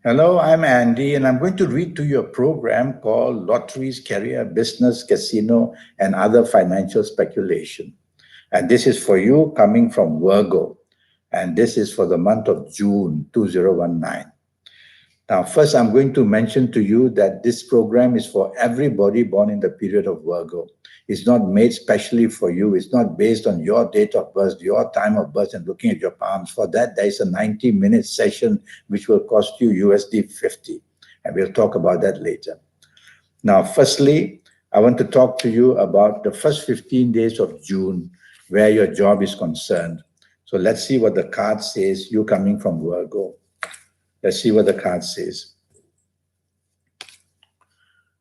Hello, I'm Andy, and I'm going to read to you a program called Lotteries, Career, Business, Casino, and Other Financial Speculation. And this is for you coming from Virgo. And this is for the month of June 2019. Now, first, I'm going to mention to you that this program is for everybody born in the period of Virgo. It's not made specially for you. It's not based on your date of birth, your time of birth, and looking at your palms. For that, there is a 90-minute session which will cost you USD 50. And we'll talk about that later. Now, firstly, I want to talk to you about the first 15 days of June where your job is concerned. So let's see what the card says, you coming from Virgo. Let's see what the card says.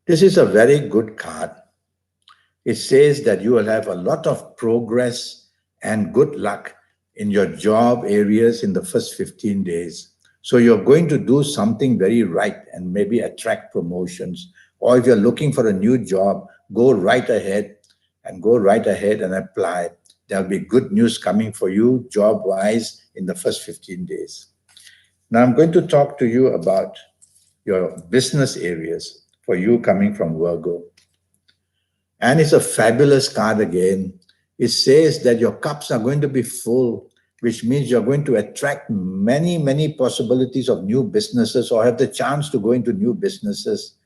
This is a very good card. It says that you will have a lot of progress and good luck in your job areas in the first 15 days. So you're going to do something very right and maybe attract promotions. Or if you're looking for a new job, go right ahead and apply. There'll be good news coming for you job-wise in the first 15 days. Now I'm going to talk to you about your business areas for you coming from Virgo. And it's a fabulous card again. It says that your cups are going to be full, which means you're going to attract many, many possibilities of new businesses or have the chance to go into new businesses.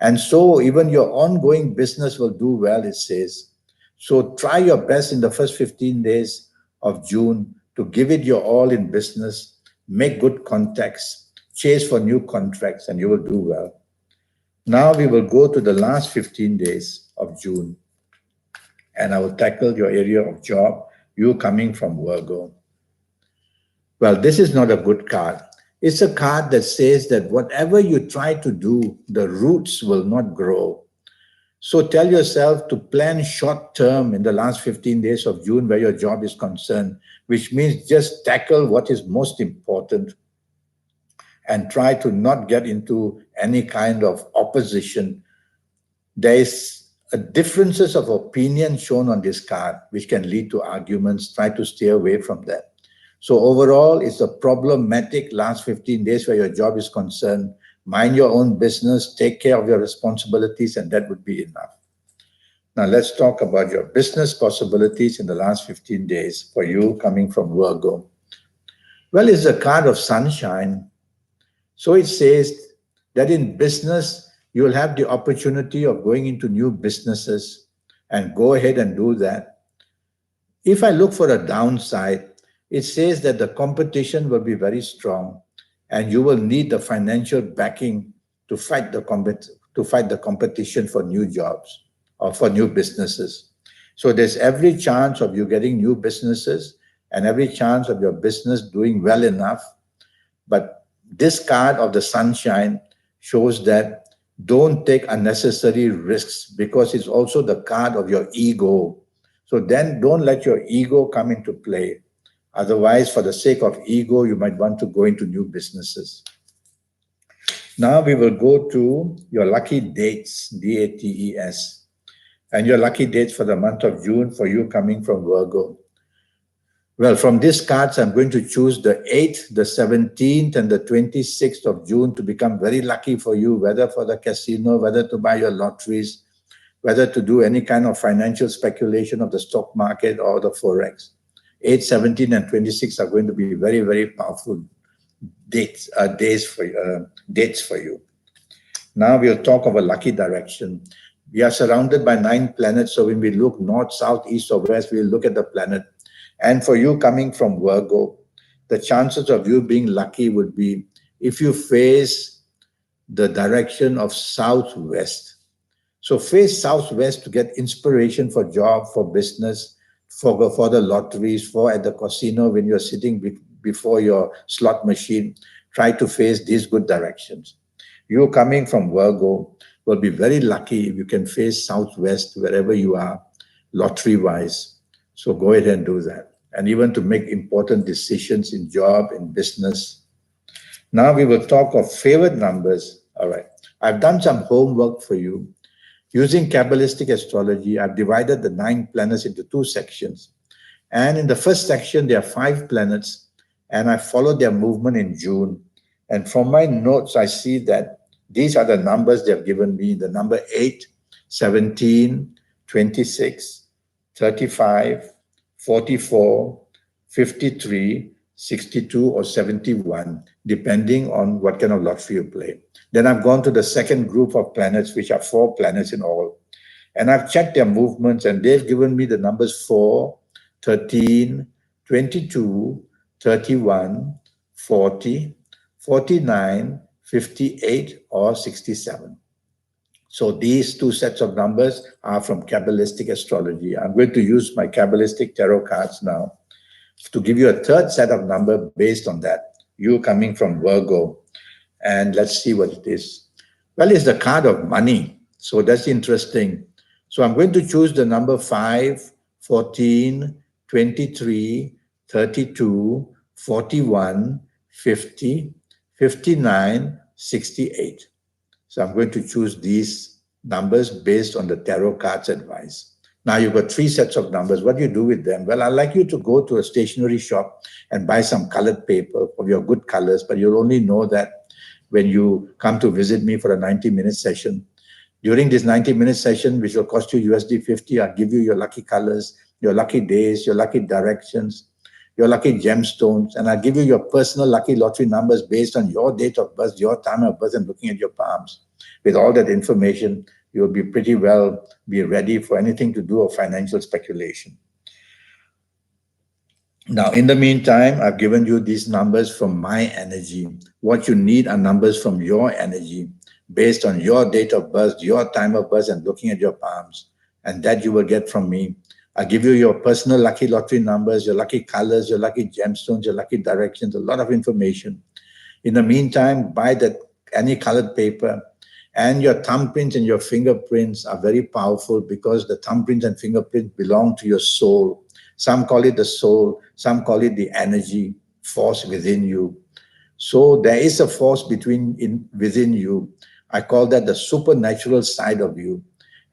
And so even your ongoing business will do well, it says. So try your best in the first 15 days of June to give it your all in business, make good contacts, chase for new contracts, and you will do well. Now we will go to the last 15 days of June, and I will tackle your area of job, you coming from Virgo. Well, this is not a good card. It's a card that says that whatever you try to do, the roots will not grow. So tell yourself to plan short term in the last 15 days of June where your job is concerned, which means just tackle what is most important and try to not get into any kind of opposition. There is differences of opinion shown on this card, which can lead to arguments. Try to stay away from that. So overall, it's a problematic last 15 days where your job is concerned. Mind your own business, take care of your responsibilities, and that would be enough. Now let's talk about your business possibilities in the last 15 days for you coming from Virgo. Well, it's a card of sunshine. So it says that in business, you will have the opportunity of going into new businesses and go ahead and do that. If I look for a downside, it says that the competition will be very strong and you will need the financial backing to fight the competition for new jobs or for new businesses. So there's every chance of you getting new businesses and every chance of your business doing well enough. But this card of the sunshine shows that don't take unnecessary risks because it's also the card of your ego. So then don't let your ego come into play. Otherwise, for the sake of ego, you might want to go into new businesses. Now we will go to your lucky dates, DATES, and your lucky dates for the month of June for you coming from Virgo. Well, from these cards, I'm going to choose the 8th, the 17th, and the 26th of June to become very lucky for you, whether for the casino, whether to buy your lotteries, whether to do any kind of financial speculation of the stock market or the Forex. 8, 17, and 26 are going to be very, very powerful dates for you. Now we'll talk of a lucky direction. We are surrounded by 9 planets, so when we look north, south, east, or west, we'll look at the planet. And for you coming from Virgo, the chances of you being lucky would be if you face the direction of southwest. So face southwest to get inspiration for job, for business, for the lotteries, for at the casino when you're sitting before your slot machine. Try to face these good directions. You coming from Virgo will be very lucky if you can face southwest wherever you are, lottery-wise. So go ahead and do that. And even to make important decisions in job, in business. Now we will talk of favored numbers. All right. I've done some homework for you. Using Kabbalistic astrology, I've divided the 9 planets into 2 sections. And in the first section, there are 5 planets, and I followed their movement in June. And from my notes, I see that these are the numbers they have given me: the number 8, 17, 26, 35, 44, 53, 62, or 71, depending on what kind of lottery you play. Then I've gone to the second group of planets, which are 4 planets in all. And I've checked their movements, and they've given me the numbers 4, 13, 22, 31, 40, 49, 58, or 67. So these 2 sets of numbers are from Kabbalistic astrology. I'm going to use my Kabbalistic tarot cards now to give you a third set of number based on that. You coming from Virgo. And let's see what it is. Well, it's the card of money. So that's interesting. So I'm going to choose the number 5, 14, 23, 32, 41, 50, 59, 68. So I'm going to choose these numbers based on the tarot cards advice. Now you've got 3 sets of numbers. What do you do with them? Well, I'd like you to go to a stationery shop and buy some colored paper of your good colors, but you'll only know that when you come to visit me for a 90-minute session. During this 90-minute session, which will cost you USD 50, I'll give you your lucky colors, your lucky days, your lucky directions, your lucky gemstones, and I'll give you your personal lucky lottery numbers based on your date of birth, your time of birth, and looking at your palms. With all that information, you'll be pretty well be ready for anything to do with financial speculation. Now, in the meantime, I've given you these numbers from my energy. What you need are numbers from your energy based on your date of birth, your time of birth, and looking at your palms. And that you will get from me. I'll give you your personal lucky lottery numbers, your lucky colors, your lucky gemstones, your lucky directions, a lot of information. In the meantime, buy that any colored paper. And your thumbprints and your fingerprints are very powerful because the thumbprints and fingerprints belong to your soul. Some call it the soul, some call it the energy force within you. So there is a force within you. I call that the supernatural side of you.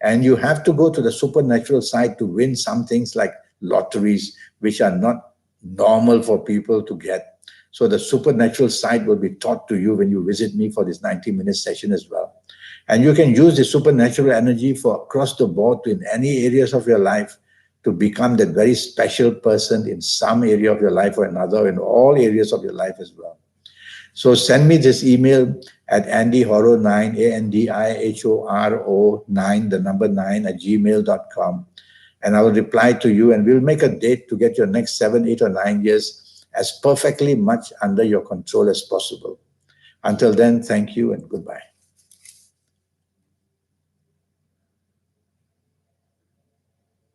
And you have to go to the supernatural side to win some things like lotteries, which are not normal for people to get. So the supernatural side will be taught to you when you visit me for this 90-minute session as well. And you can use the supernatural energy for across the board in any areas of your life to become that very special person in some area of your life or another, in all areas of your life as well. So send me this email at andyhoro9, ANDIHORO9, the number 9 at gmail.com. And I will reply to you, and we'll make a date to get your next 7, 8, or 9 years as perfectly much under your control as possible. Until then, thank you and goodbye.